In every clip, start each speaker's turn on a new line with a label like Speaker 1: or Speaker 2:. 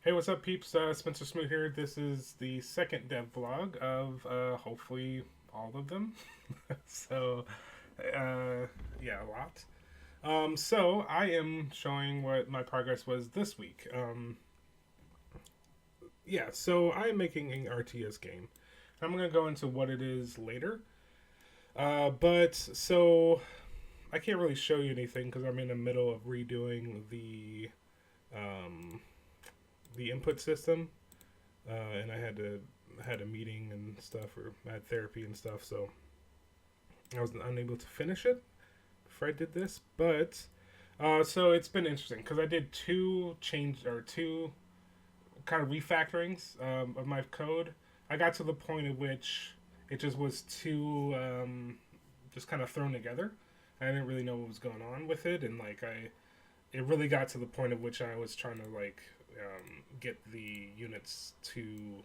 Speaker 1: Hey, what's up, peeps? Spencer Smoot here. This is the second dev vlog of hopefully all of them. so, uh, yeah, a lot. So I am showing what my progress was this week. Yeah, so I am making an RTS game. I'm gonna go into what it is later. But so I can't really show you anything because I'm in the middle of redoing um, the input system. And I had a meeting and stuff, or I had therapy and stuff, so I was unable to finish it before I did this. But so it's been interesting because I did two kind of refactorings of my code. I got to the point at which it just was too just kind of thrown together. I didn't really know what was going on with it, and it really got to the point at which I was trying to get the units to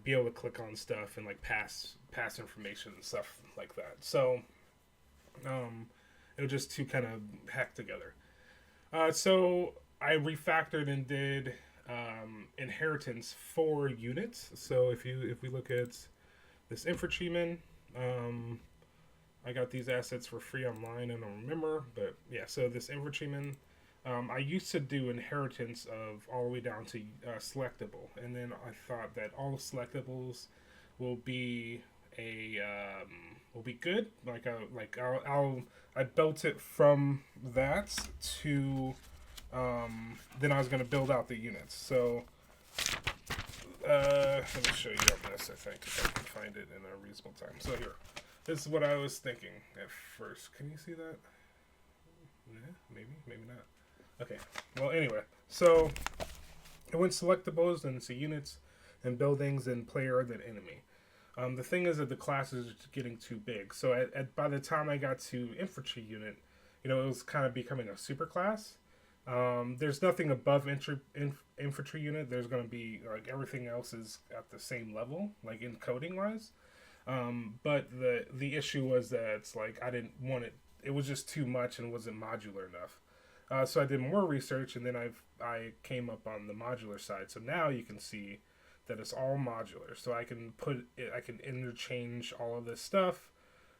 Speaker 1: be able to click on stuff and pass information and stuff like that. So it was just too kind of hacked together. So I refactored and did inheritance for units. So if we look at this infantryman, I got these assets for free online. I don't remember, but yeah. So this infantryman, I used to do inheritance of all the way down to selectable, and then I thought that all the selectables will be a will be good. I built it from that to then I was going to build out the units. So let me show you on this. I think if I can find it in a reasonable time. So here, this is what I was thinking at first. Can you see that? Yeah, maybe not. Okay. Well, anyway, so it went selectables and to units and buildings and player then enemy. The thing is that the class is getting too big. So by the time I got to infantry unit, it was kind of becoming a super class. There's nothing above infantry unit. There's going to be everything else is at the same level, like encoding wise. But the issue was that it's I didn't want it. It was just too much and wasn't modular enough. So I did more research, and then I came up on the modular side. So now you can see that it's all modular. So I can interchange all of this stuff,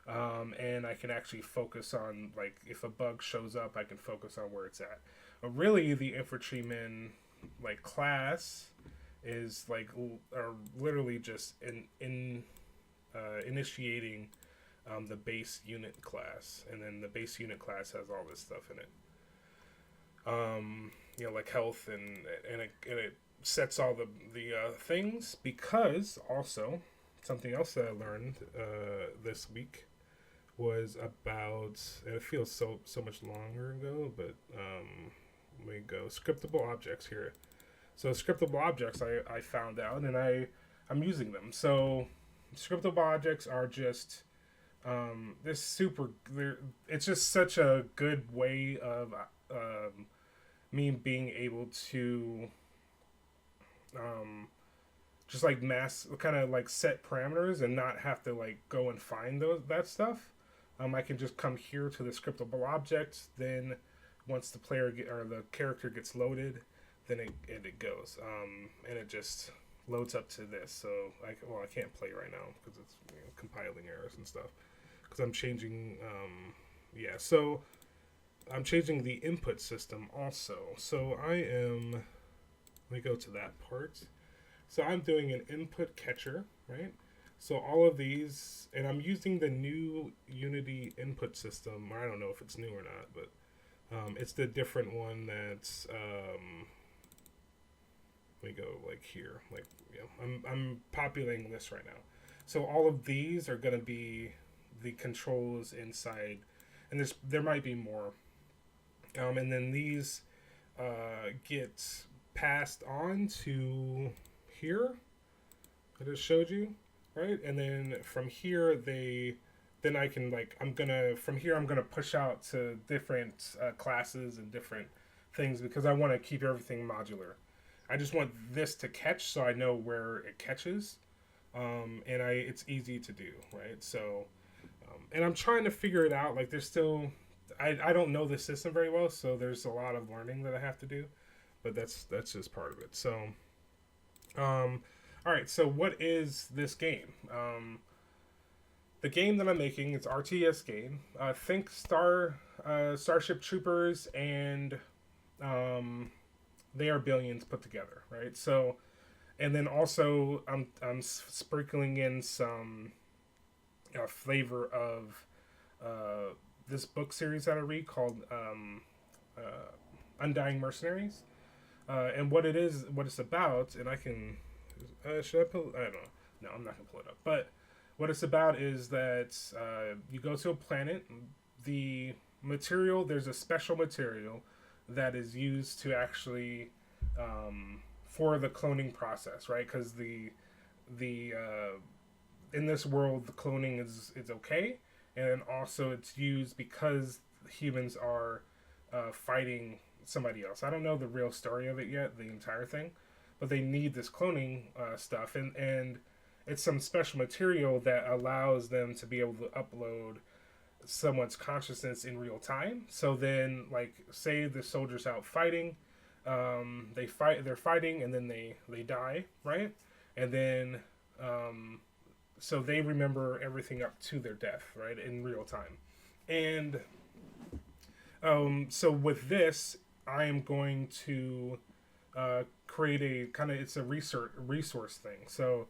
Speaker 1: and I can actually focus on if a bug shows up, I can focus on where it's at. But really, the infantryman class is are literally just initiating the base unit class, and then the base unit class has all this stuff in it. Like health and it sets all the things, because also something else that I learned this week was about, and it feels so much longer ago, but let me go scriptable objects here. So scriptable objects I found out, and I'm using them. So scriptable objects are just this super. It's just such a good way of me being able to just mass kind of set parameters and not have to go and find that stuff. I can just come here to the scriptable object. Then once the or the character gets loaded, then it goes, and it just loads up to this. So I can't play right now because it's compiling errors and stuff because I'm changing. So I'm changing the input system also. So let me go to that part. So I'm doing an input catcher, right? So all of these, and I'm using the new Unity input system. I don't know if it's new or not, but it's the different one that's, let me go here. I'm populating this right now. So all of these are going to be the controls inside, and there might be more. And then these get passed on to here. I just showed you, right? And then from here then I can I'm gonna push out to different classes and different things because I want to keep everything modular. I just want this to catch so I know where it catches, and it's easy to do, right? So, and I'm trying to figure it out. There's still I don't know the system very well, so there's a lot of learning that I have to do. but that's just part of it. So, all right. So what is this game? The game that I'm making is RTS game. Think Starship Troopers and they are billions put together, right? So, and then also I'm sprinkling in some flavor of this book series that I read called Undying Mercenaries. And what it's about, and I can, should I pull? I don't know. No, I'm not gonna pull it up. But what it's about is that you go to a planet. The material, there's a special material that is used to actually for the cloning process, right? Because the in this world, the cloning is okay, and also it's used because humans are fighting somebody else. I don't know the real story of it yet, the entire thing, but they need this cloning stuff, and it's some special material that allows them to be able to upload someone's consciousness in real time. So then, like, say the soldiers out fighting, they're fighting, and then they die, right? And then so they remember everything up to their death, right, in real time. And so with this, I am going to create a kind of, it's a resource thing. So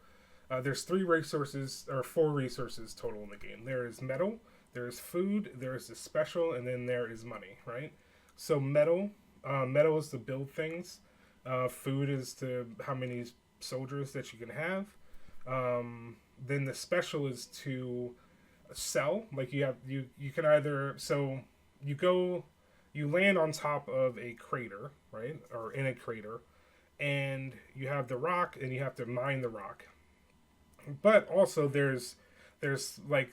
Speaker 1: there's 3 resources or 4 resources total in the game. There is metal, there is food, there is the special, and then there is money, right? So metal is to build things. Food is to how many soldiers that you can have. Then the special is to sell. Like you can either, so you land on top of a crater, right, or in a crater, and you have the rock, and you have to mine the rock. But also there's like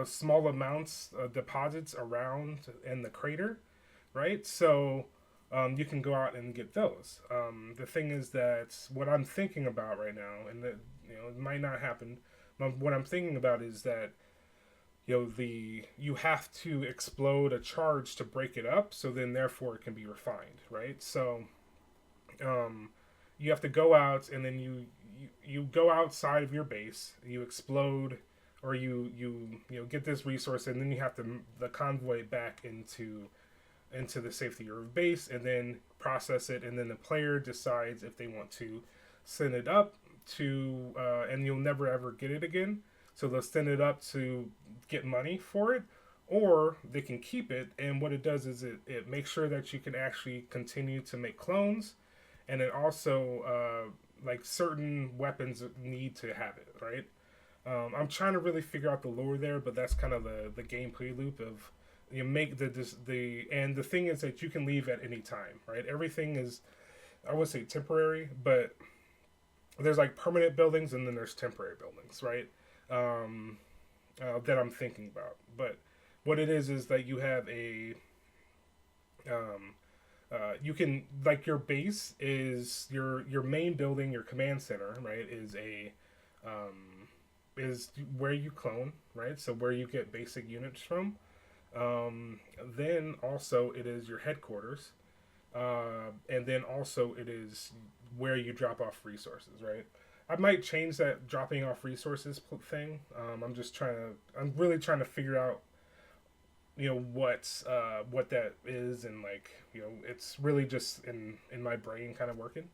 Speaker 1: small amounts of deposits around in the crater, right? So you can go out and get those. The thing is that what I'm thinking about right now, and that, it might not happen, but what I'm thinking about is that you have to explode a charge to break it up, so then therefore it can be refined, right? So you have to go out, and then you go outside of your base, you explode, or you get this resource, and then you have to the convoy back into the safety of your base, and then process it, and then the player decides if they want to send it up to and you'll never ever get it again. So they'll send it up to get money for it, or they can keep it. And what it does is it makes sure that you can actually continue to make clones, and it also like certain weapons need to have it, right? I'm trying to really figure out the lore there, but that's kind of the gameplay loop of you make and the thing is that you can leave at any time, right? Everything is, I would say, temporary, but there's like permanent buildings and then there's temporary buildings, right? That I'm thinking about. But what it is that you have a you can, like, your base is your main building, your command center, right, is where you clone, right? So where you get basic units from. Then also it is your headquarters, and then also it is where you drop off resources, right? I might change that dropping off resources thing. I'm really trying to figure out, what that is, and like, it's really just in my brain kind of working.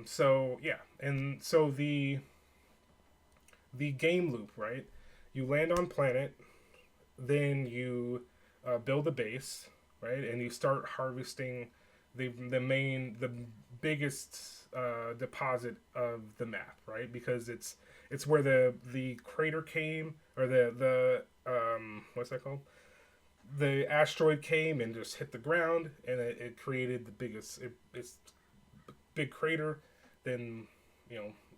Speaker 1: So yeah, and so the game loop, right? You land on planet, then you build a base, right, and you start harvesting the biggest deposit of the map, right? Because it's where the crater came, or the what's that called? The asteroid came and just hit the ground, and it created the biggest. It's big crater, then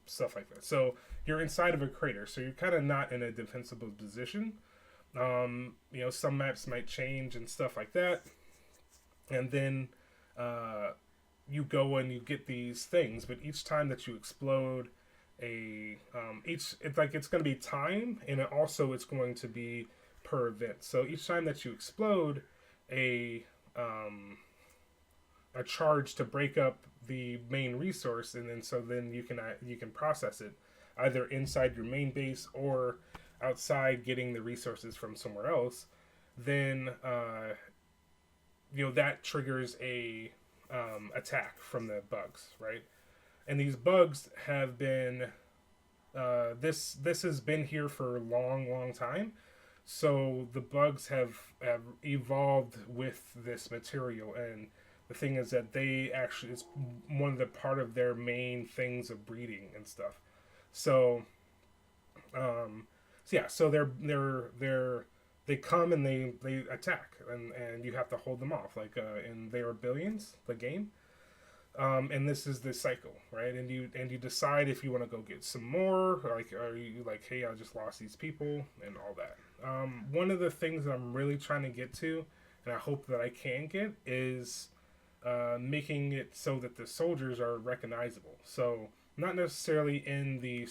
Speaker 1: stuff like that. So you're inside of a crater, so you're kind of not in a defensible position. Some maps might change and stuff like that, and then you go and you get these things, but each time that you explode it's going to be time, and it's going to be per event. So each time that you explode a a charge to break up the main resource, and then you can process it either inside your main base or outside getting the resources from somewhere else, then that triggers a attack from the bugs, right? And these bugs have been this has been here for a long time. So the bugs have evolved with this material, and the thing is that they actually it's one of the part of their main things of breeding and stuff. So, so they come and they attack, and you have to hold them off, like in They Are Billions, the game. And this is the cycle, right? And you decide if you want to go get some more, or like, are you like, hey, I just lost these people and all that. One of the things that I'm really trying to get to, and I hope that I can get, is making it so that the soldiers are recognizable. So not necessarily in the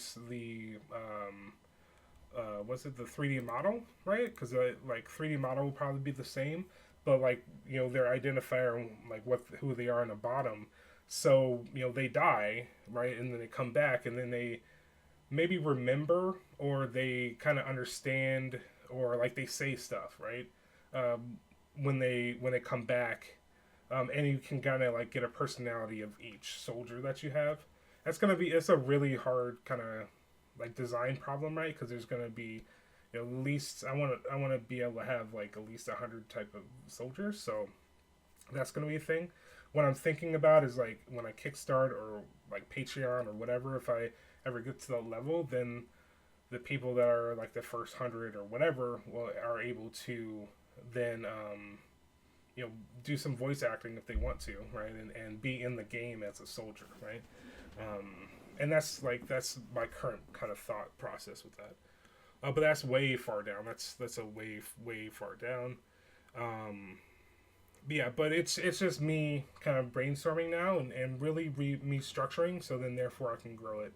Speaker 1: what's it, the 3D model, right? Because like 3D model will probably be the same, but like their identifier, like who they are on the bottom. So they die, right, and then they come back, and then they maybe remember, or they kind of understand, or like they say stuff, right? When they come back, and you can kind of like get a personality of each soldier that you have. It's a really hard kind of like design problem, right? Because there's gonna be at least I want to be able to have like at least 100 type of soldiers, so that's gonna be a thing. What I'm thinking about is like when I kickstart or like Patreon or whatever, if I ever get to that level, then the people that are like the first 100 or whatever are able to then do some voice acting if they want to, right, and be in the game as a soldier, right. And that's my current kind of thought process with that. But that's way far down. That's a way far down. But it's just me kind of brainstorming now, and really me structuring, so then therefore I can grow it.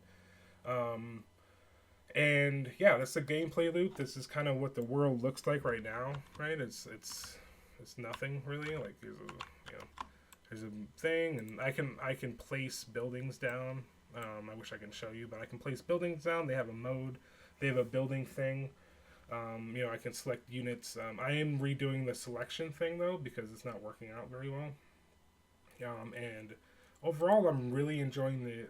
Speaker 1: And yeah, that's the gameplay loop. This is kind of what the world looks like right now, right? It's nothing really. Like there's a thing, and I can place buildings down. I wish I can show you, but I can place buildings down. They have a mode. They have a building thing. I can select units. I am redoing the selection thing though, because it's not working out very well. And overall, I'm really enjoying the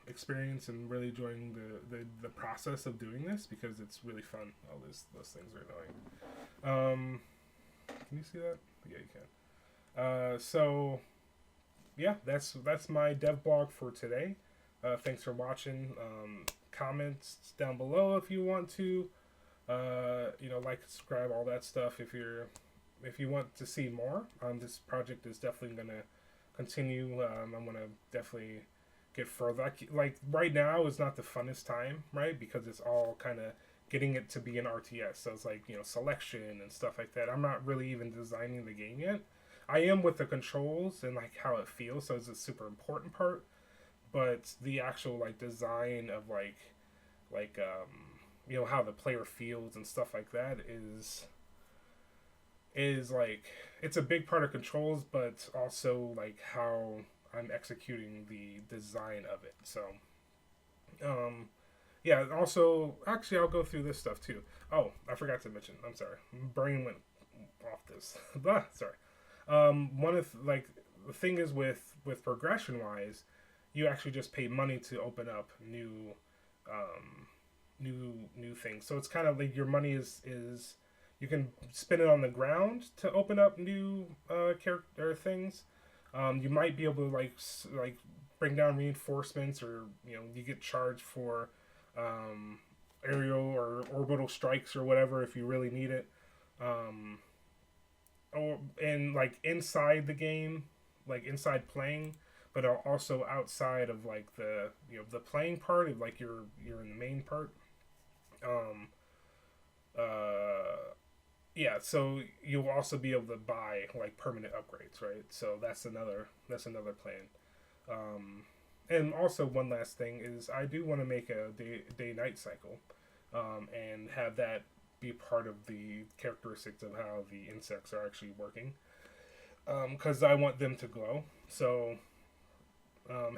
Speaker 1: experience, and really enjoying the process of doing this, because it's really fun. All those things are annoying. Can you see that? Yeah, you can. So yeah, that's my dev blog for today. Thanks for watching. Comments down below if you want to. Like, subscribe, all that stuff. If you want to see more, this project is definitely gonna continue. I'm gonna definitely get further. Like right now is not the funnest time, right? Because it's all kind of getting it to be an RTS. So it's like selection and stuff like that. I'm not really even designing the game yet. I am with the controls and like how it feels. So it's a super important part. But the actual like design of like how the player feels and stuff like that is like, it's a big part of controls, but also like how I'm executing the design of it. So also, actually, I'll go through this stuff too. Oh, I forgot to mention, I'm sorry, brain went off this. Sorry. One of like the thing is with progression wise, you actually just pay money to open up new things. So it's kind of like your money is you can spend it on the ground to open up new character things. You might be able to like bring down reinforcements, or you get charged for aerial or orbital strikes or whatever if you really need it. And like inside the game, like inside playing, but also outside of like the the playing part of like you're in the main part. So you'll also be able to buy like permanent upgrades, right? So that's another plan. And also one last thing is I do want to make a day-night cycle, and have that be part of the characteristics of how the insects are actually working. because I want them to glow. So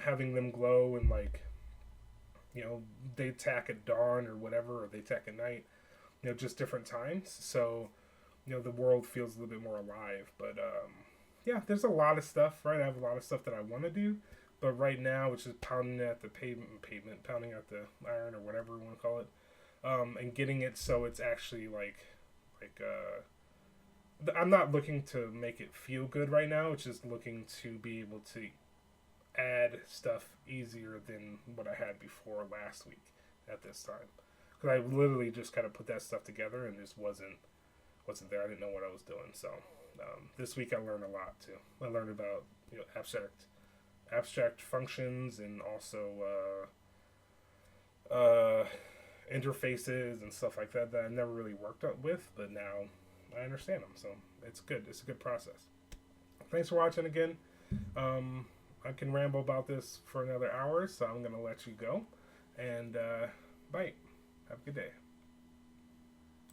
Speaker 1: having them glow and like, they attack at dawn or whatever, or they attack at night, just different times. So the world feels a little bit more alive. But yeah, there's a lot of stuff, right? I have a lot of stuff that I want to do, but right now it's just pounding at the pavement, pounding at the iron or whatever you want to call it, and getting it so it's actually I'm not looking to make it feel good right now. It's just looking to be able to add stuff easier than what I had before last week at this time. Because I literally just kind of put that stuff together and just wasn't there. I didn't know what I was doing. So this week I learned a lot too. I learned about abstract functions and also interfaces and stuff like that I never really worked with, but now I understand them. So it's good. It's a good process. Thanks for watching again. I can ramble about this for another hour, so I'm going to let you go. And bye. Have a good day.